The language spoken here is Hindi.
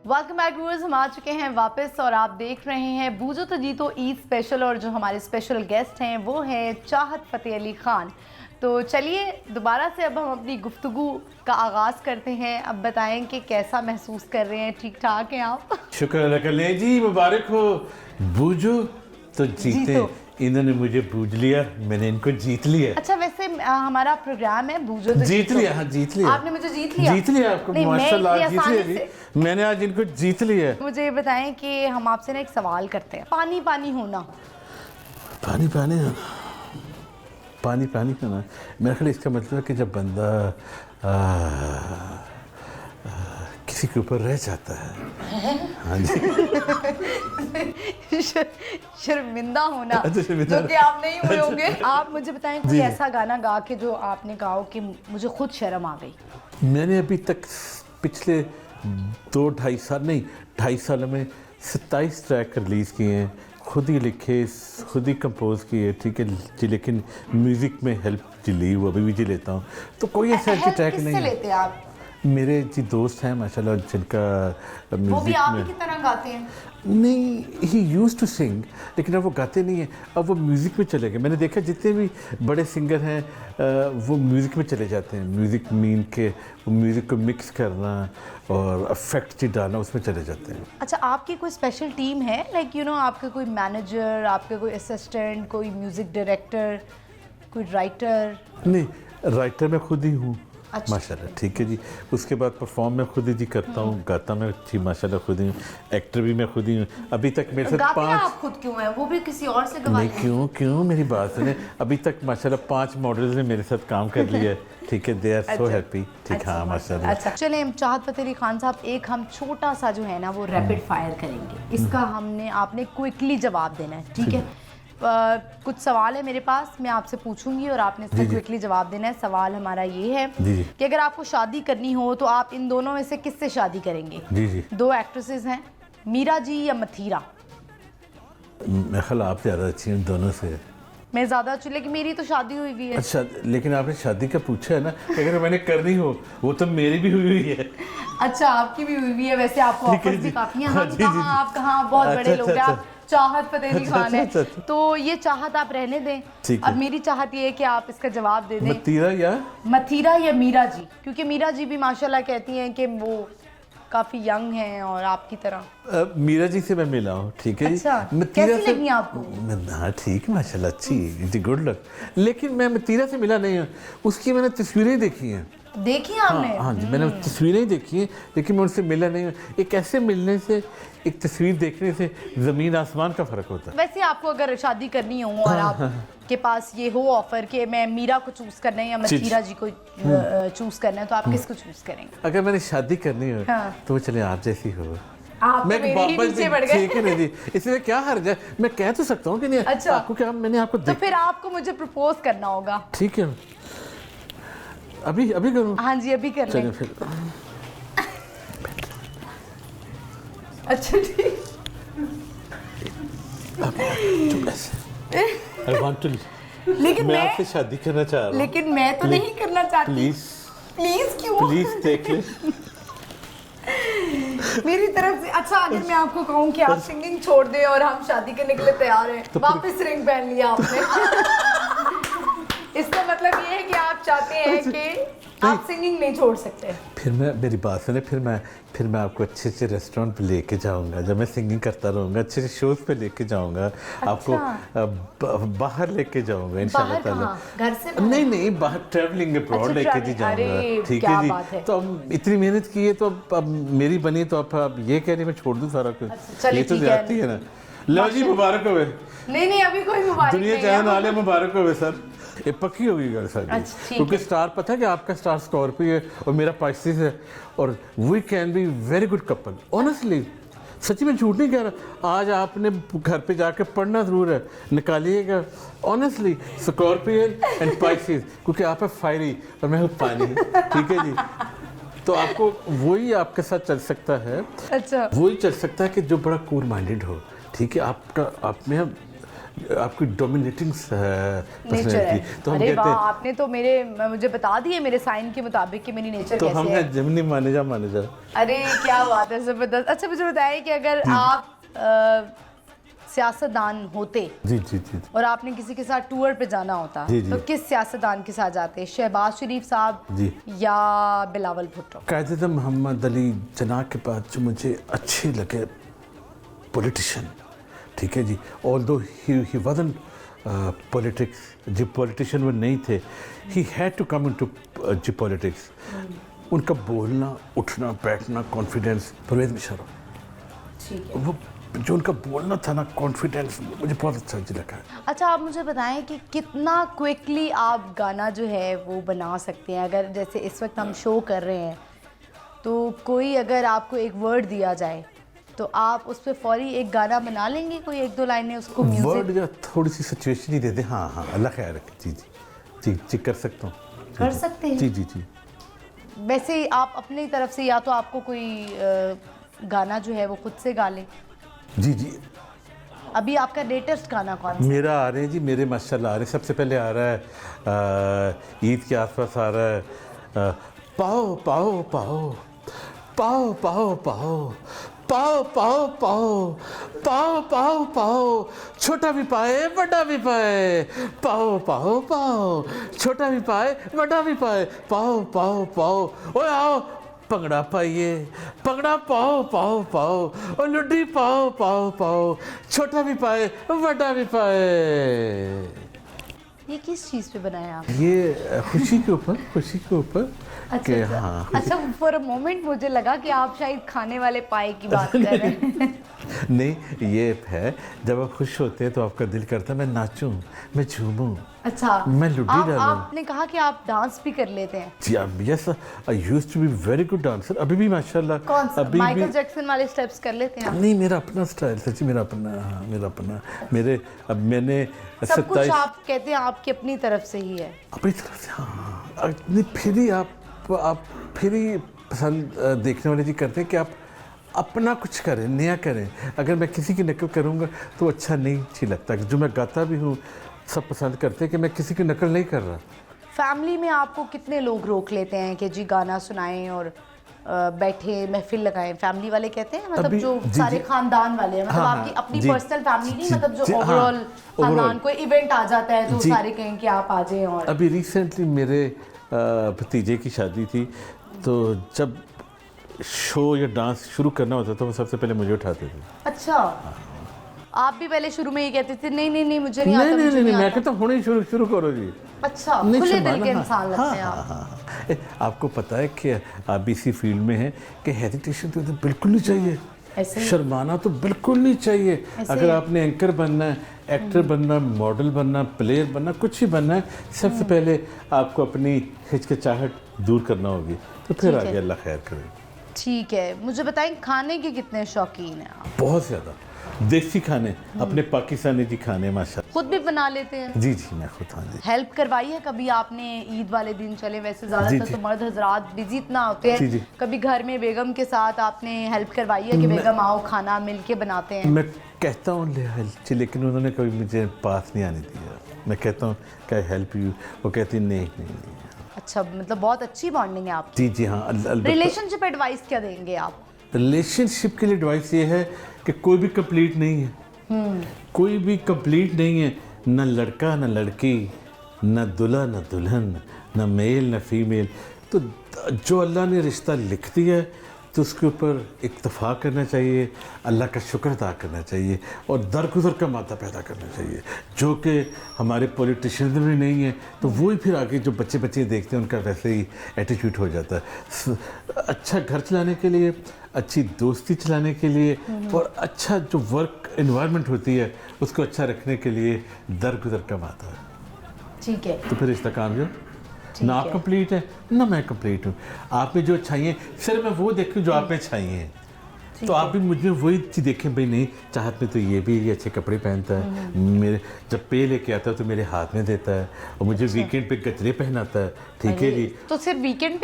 वेलकम बैक व्यूअर्स, हम आ चुके हैं वापस और आप देख रहे हैं बूझो तो जीतो ईद स्पेशल। और जो हमारे स्पेशल गेस्ट हैं वो हैं चाहत फ़तेह अली ख़ान। तो चलिए दोबारा से अब हम अपनी गुफ्तगू का आगाज़ करते हैं। अब बताएं कि कैसा महसूस कर रहे हैं, ठीक ठाक हैं आप? शुक्र अल्लाह का। ले जी, मुबारक हो। बूझो तो जीते। इन्होंने मुझे बूझ लिया, मैंने इनको जीत लिया। अच्छा, वैसे हमारा प्रोग्राम है बूझो तो जीत लिया। हाँ, जीत लिया। आपने मुझे जीत लिया। जीत लिया आपको, माशाल्लाह जीत लिया जी। मैंने आज इनको जीत लिया। मुझे ये बताएं कि हम आपसे ना एक सवाल करते हैं। पानी पानी होना, पानी पानी होना, पानी पानी होना, मेरा ख्याल इसका मतलब है कि जब बंदा किसी के ऊपर रह जाता है। हाँ जी। शर्मिंदा होना, अच्छा, जो कि आप नहीं हुए होंगे। आप मुझे बताएं कोई ऐसा गाना गा के जो आपने गाओ कि मुझे खुद शर्म आ गई। मैंने अभी तक पिछले 2-2.5 साल नहीं 2.5 साल में 27 ट्रैक रिलीज़ किए हैं, खुद ही लिखे, खुद ही कंपोज किए, ठीक है जी। लेकिन म्यूज़िक में हेल्प जी ली, वो अभी भी जी लेता हूँ। तो कोई ऐसा ट्रैक नहीं है। लेते हैं आप? मेरे जी दोस्त हैं माशाल्लाह, जिनका म्यूज़िक वो भी आप ही की तरह गाते हैं? नहीं, ही यूज़ टू सिंग, लेकिन अब वो गाते नहीं हैं, अब वो म्यूज़िक में चले गए। मैंने देखा जितने भी बड़े सिंगर हैं वो म्यूज़िक में चले जाते हैं। म्यूज़िक मीन के वो म्यूज़िक को मिक्स करना और इफेक्ट जी डालना, उसमें चले जाते हैं। अच्छा, आपकी कोई स्पेशल टीम है, लाइक यू नो, आपके कोई मैनेजर, आपके कोई असिस्टेंट, कोई म्यूज़िक डायरेक्टर, कोई राइटर? नहीं, राइटर मैं खुद ही हूँ। अच्छा। माशाल्लाह, ठीक है जी। उसके बाद परफॉर्म मैं खुद ही जी करता हूँ, गाता मैं जी माशाल्लाह खुद ही हूँ, एक्टर भी मैं खुद ही हूँ। अभी तक मेरे साथ 5 आप खुद क्यों हैं? वो भी किसी और से गवाते हैं? नहीं, क्यों मेरी बात सुने। अभी तक माशाल्लाह 5 मॉडल्स ने मेरे साथ काम कर लिया है, ठीक है। दे आर सो हैप्पी, ठीक। हाँ माशाल्लाह। अच्छा, चलें चाहत फ़तेह अली ख़ान साहब, एक हम छोटा सा जो है ना वो रैपिड फायर करेंगे। इसका आपने क्विकली जवाब देना है, ठीक है? कुछ सवाल है मेरे पास, मैं आपसे पूछूंगी और आपने इसका क्विकली जवाब देना है। सवाल हमारा ये है कि अगर आपको शादी करनी हो तो आप इन दोनों में से किससे शादी करेंगे? जी जी। 2 एक्ट्रेसेस हैं, मीरा जी या मथीरा? मैं ख्याल आप ज़्यादा अच्छी हैं दोनों से। मैं ज़्यादा अच्छी, लेकिन मेरी तो शादी हुई हुई है। अच्छा, लेकिन आपने शादी का पूछा है ना, अगर मैंने करनी हो, वो तो मेरी भी हुई हुई है। अच्छा, आपकी भी हुई हुई है। वैसे आपको ऑफर्स भी काफ़ी हैं। आप कहाँ बहुत बड़े लोग हैं, आप चाहत फ़तेह अली ख़ान है। तो ये चाहत आप रहने दें। अब मेरी चाहत ये है कि आप इसका जवाब दे दें। मथीरा या मीरा जी? क्योंकि मीरा जी भी माशाल्लाह कहती हैं कि वो काफ़ी यंग हैं और आपकी तरह। मीरा जी से मैं मिला हूँ, ठीक है। अच्छा, कैसी लगी आपको? हाँ ठीक, माशाल्लाह अच्छी जी, गुड लक। लेकिन मैं मतीरा से मिला नहीं हूँ, उसकी मैंने तस्वीरें देखी हैं। देखी आपने? हाँ जी, मैंने तस्वीरें ही देखी हैं, लेकिन मैं उनसे मिला नहीं हूँ। एक ऐसे मिलने से, एक तस्वीर देखने से ज़मीन आसमान का फ़र्क होता है। वैसे आपको अगर शादी करनी हो और आपके पास ये हो ऑफर कि मैं मीरा को चूज़ करना है या मथीरा जी को चूज़ करना है, तो आप किसको चूज़ करेंगे? अगर मैंने शादी करनी हो तो चले आप जैसी हो। आप मैं नीचे बढ़ गए। ठीक है नहीं जी, इसमें क्या हर्ज है, मैं कह तो सकता हूँ कि नहीं। अच्छा, आपको क्या, मैंने आपको तो फिर आपको मुझे प्रपोज करना होगा। ठीक है, अभी करूँ? हाँ जी, अभी कर लें। फिर अच्छा ठीक। लेकिन मैं आपसे शादी करना चाह रहा हूँ। लेकिन मैं तो नहीं करना चाहती। प्लीज क्यों? प्लीज देख ले मेरी तरफ से। अच्छा, अगर मैं आपको कहूँ कि आप सिंगिंग छोड़ दें और हम शादी करने के लिए तैयार हैं, तो वापस रिंग पहन लिया आपने। इसका मतलब ये है कि आप चाहते हैं कि आप सिंगिंग नहीं छोड़ सकते। फिर मेरी बात सुने, फिर मैं आपको अच्छे अच्छे रेस्टोरेंट पे लेके जाऊंगा, जब मैं सिंगिंग करता रहूँगा, अच्छे अच्छे शोज पे लेके जाऊंगा। अच्छा। आपको बाहर लेके जाऊंगा इंशाल्लाह ताला। घर से नहीं, बाहर ट्रैवलिंग अब्रॉड लेके जी जाऊंगा, ठीक है जी। तो अब इतनी मेहनत की है, तो अब मेरी बनी, तो अब ये कह रही मैं छोड़ दूँ सारा कुछ? ये तो जाती है ना। लो जी, मुबारक हो। नहीं, अभी कोई मुबारक नहीं है। दुनिया चाहने वाले मुबारक हो सर। ये पक्की होगी घर सर। क्योंकि स्टार पता है कि आपका स्टार स्कॉर्पियो है और मेरा पाइसेस है, और we can be very good couple. Honestly, सच्ची में झूठ नहीं कह रहा। आज आपने घर पे जाके पढ़ना ज़रूर है, निकालिएगा। ऑनेस्टली, स्कॉर्पियन एंड पाइसेस, क्योंकि आप है फायरी और मैं हूँ पानी, ठीक है जी। तो आपको वही आपके साथ चल सकता है। अच्छा, वही चल सकता है कि जो बड़ा कूल माइंडेड हो, ठीक है। आप में आपकी डोमिनेटिंग पर्सनैलिटी। तो हम अरे कहते हैं आपने तो मुझे बता दिए मेरे साइन के मुताबिक कि मेरी नेचर तो कैसे हम है। हैं जेमिनी मैनेजर। अरे क्या बात है, जबरदस्त। अच्छा मुझे बताएं कि अगर आप सियासतदान होते जी जी जी और आपने किसी के साथ टूर पे जाना होता जी, जी। तो किस सियासतदान के साथ जाते? शहबाज शरीफ साहब जी। या बिलावल भुट्टो? कायदे मोहम्मद अली जना के बाद जो मुझे अच्छे लगे पॉलिटिशियन, ठीक है जी, ऑल्दो ही वाजंट पॉलिटिक्स, जो पॉलिटिशियन वो नहीं थे, he had to come into जी पॉलिटिक्स। उनका बोलना, उठना, बैठना, कॉन्फिडेंस, परवेज मुशर्रफ, ठीक है। वो जो उनका बोलना था ना, कॉन्फिडेंस, मुझे बहुत अच्छा जी लगा। अच्छा आप मुझे बताएं कि कितना क्विकली आप गाना जो है वो बना सकते हैं? अगर जैसे इस वक्त हम शो कर रहे हैं तो कोई अगर आपको एक वर्ड दिया जाए तो आप उस पर फौरी एक गाना बना लेंगे? कोई एक दो लाइनें उसको म्यूजिक? वर्ड या थोड़ी सी सिचुएशन ही दे दे। हाँ हाँ, अल्लाह ख्याल रखे। जी जी जी जी, कर सकता हूँ। कर सकते हैं? जी जी जी। वैसे आप अपनी तरफ से या तो आपको कोई गाना जो है वो खुद से गा लें। जी जी। अभी आपका लेटेस्ट गाना कौन सा? मेरा आ रहे हैं जी, मेरे माशाल्लाह आ रहे हैं। सबसे पहले आ रहा है ईद के आसपास आ रहा है पाओ पाओ पाओ पाओ पाओ पाओ पाओ पाओ पाओ पाओ पाओ पाओ, छोटा भी पाए बड़ा भी पाए, पाओ पाओ पाओ, छोटा भी पाए बड़ा भी पाए, पाओ पाओ पाओ, ओए आओ भंगड़ा पाइए, भंगड़ा पाओ पाओ पाओ, और लुड्डी पाओ पाओ पाओ, छोटा भी पाए बड़ा भी पाए। ये किस चीज़ पे बनाया आप? ये खुशी के ऊपर, खुशी के ऊपर। अच्छा हाँ, अच्छा, फॉर अ मोमेंट मुझे लगा कि आप शायद खाने वाले पाए की बात कर रहे हैं। नहीं, ये है जब आप खुश होते हैं तो आपका दिल करता है मैं नाचूं, मैं झूमूं, अच्छा मैं लुड्डी डालूं। आपने कहा कि आप डांस भी कर लेते हैं? जी yes, I used to be very good dancer. अभी भी माशाल्लाह। कौन सा? अभी माइकल भी जैक्सन वाले स्टेप्स कर लेते हैं आप? नहीं, मेरा अपना स्टाइल सच्ची, मेरा अपना, हाँ मेरा अपना। मेरे अब मैंने सब कुछ आप कहते हैं आपकी अपनी तरफ से ही है? अपनी तरफ से, हाँ। नहीं, फिर ही आप फिर ही पसंद देखने वाले जी करते हैं कि आप अपना कुछ करें, नया करें। अगर मैं किसी की नकल करूँगा तो अच्छा नहीं अच्छी लगता। जो मैं गाता भी हूँ सब पसंद करते हैं कि मैं किसी की नकल नहीं कर रहा। फैमिली में आपको कितने लोग रोक लेते हैं कि जी गाना सुनाएं और बैठे महफिल लगाएं? फैमिली वाले कहते हैं, मतलब जो सारे खानदान वाले हैं, मतलब हाँ, आपकी अपनी जी, पर्सनल फैमिली नहीं, मतलब जो जी, हाँ, ओवरऑल खानदान, overall। कोई इवेंट आ जाता है तो जी। सारे कहें कि आप आ जाएं? और अभी रिसेंटली मेरे भतीजे की शादी थी, तो जब शो या डांस शुरू करना होता था वो सबसे पहले मुझे उठाते थे। अच्छा, आप भी पहले शुरू में ये कहते थे नहीं नहीं नहीं मुझे नहीं आता, नहीं मुझे नहीं, नहीं मैं आता? कहता हूँ हुणे शुरू करो जी। अच्छा, नहीं, खुले दिल शर्माना, के हाँ, इंसान लगते हैं हाँ, आप। हाँ। आपको पता है कि आप भी इसी फील्ड में हैं कि हेजिटेशन तो बिल्कुल नहीं चाहिए, ऐसे ही? शर्माना तो बिल्कुल नहीं चाहिए। अगर आपने एंकर बनना है, एक्टर बनना, मॉडल बनना, प्लेयर बनना, कुछ ही बनना है, सबसे पहले आपको अपनी हिचकिचाहट दूर करना होगी, तो फिर ठीक है। आगे अल्लाह खैर करे। ठीक है, मुझे बताएं खाने के कितने शौकीन हैं आप? बहुत ज़्यादा देसी खाने, अपने पाकिस्तानी जी खाने माशाल्लाह। खुद भी बना लेते हैं? जी जी, मैं खुद, हाँ जी। हेल्प करवाई है कभी आपने ईद वाले दिन? चले वैसे जी, ज़्यादातर जी। तो मर्द हजरात बिजी इतना होते हैं, जी, जी। कभी घर में बेगम के साथ आपने हेल्प करवाई है कि बेगम आओ खाना मिलके बनाते हैं? मैं कहता हूँ ले हेल्प, लेकिन उन्होंने कभी मुझे पास नहीं आने दिया। मैं कहता हूँ क्या हेल्प यू, वो कहती नहीं नहीं नहीं। अच्छा, मतलब बहुत अच्छी बॉन्डिंग है आपकी। जी जी हाँ। रिलेशनशिप एडवाइस क्या देंगे आप? रिलेशनशिप के लिए एडवाइस ये है कि कोई भी कंप्लीट नहीं है, कोई भी कंप्लीट नहीं है, न लड़का न लड़की, न दूल्हा न दुल्हन, न मेल न फीमेल। तो जो अल्लाह ने रिश्ता लिख दिया है तो उसके ऊपर इत्तेफाक करना चाहिए, अल्लाह का शुक्र अदा करना चाहिए और दरगुजर का माता पैदा करना चाहिए, जो कि हमारे पॉलिटिशियंस में नहीं है। तो वही फिर आगे जो बच्चे देखते हैं उनका वैसे ही एटीट्यूड हो जाता है। अच्छा घर चलाने के लिए, अच्छी दोस्ती चलाने के लिए और अच्छा जो वर्क एनवायरनमेंट होती है उसको अच्छा रखने के लिए दरगुजर का माता है। ठीक है, तो फिर रिश्ता कामयाब। ना आप कंप्लीट है ना मैं कंप्लीट हूँ। आप में जो अच्छाइयाँ, सिर्फ मैं वो देखूँ जो आप में अच्छाइयाँ हैं, तो आप भी मुझे वही चीज़ देखें। भाई नहीं, चाहत में तो ये भी ये अच्छे कपड़े पहनता है, मेरे जब पे लेके आता है तो मेरे हाथ में देता है, और मुझे वीकेंड पे गजरे पहनाता है। ठीक है जी। तो सिर्फ वीकेंड